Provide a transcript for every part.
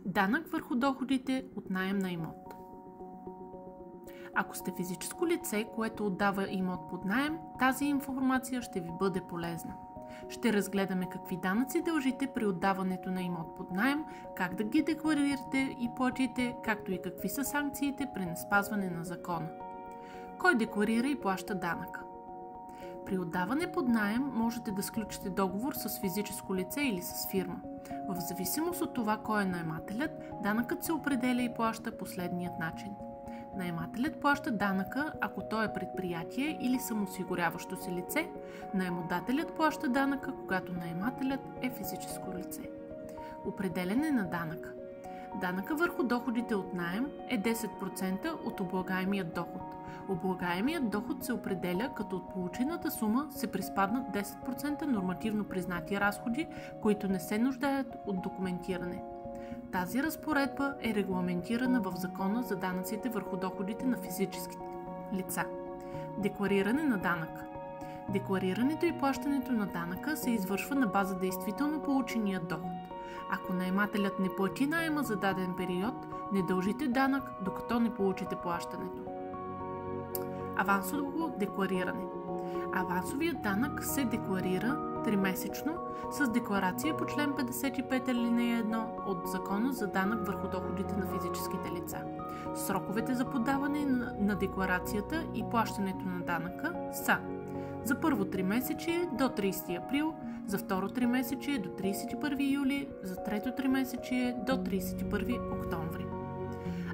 Данък върху доходите от наем на имот. Ако сте физическо лице, което отдава имот под наем, тази информация ще ви бъде полезна. Ще разгледаме какви данъци дължите при отдаването на имот под наем, как да ги декларирате и платите, както и какви са санкциите при неспазване на закона. Кой декларира и плаща данъка? При отдаване под наем можете да сключите договор с физическо лице или с фирма. В зависимост от това кой е наемателят, данъкът се определя и плаща последният начин. Наемателят плаща данъка, ако той е предприятие или самоосигуряващо се лице. Наемодателят плаща данъка, когато наемателят е физическо лице. Определяне на данъка. Данъка върху доходите от наем е 10% от облагаемия доход. Облагаемият доход се определя, като от получената сума се приспаднат 10% нормативно признати разходи, които не се нуждаят от документиране. Тази разпоредба е регламентирана в Закона за данъците върху доходите на физическите лица. Деклариране на данъка. Декларирането и плащането на данъка се извършва на база действително получения доход. Ако наемателят не плати наема за даден период, не дължите данък, докато не получите плащането. Авансово деклариране. Авансовият данък се декларира тримесечно с декларация по член 55 алинея 1 от Закона за данък върху доходите на физическите лица. Сроковете за подаване на декларацията и плащането на данъка са: за първо тримесечие до 30 април, за второ тримесечие до 31 юли, за трето тримесечие до 31 октомври.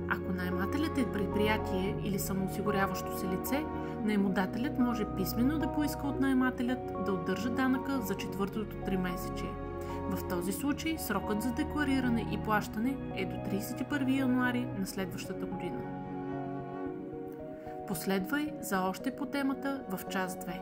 Ако наемателят е предприятие или самоосигуряващо се лице, наемодателят може писмено да поиска от наемателят да удържа данъка за четвъртото тримесечие. В този случай срокът за деклариране и плащане е до 31 януари на следващата година. Последвай за още по темата в част 2.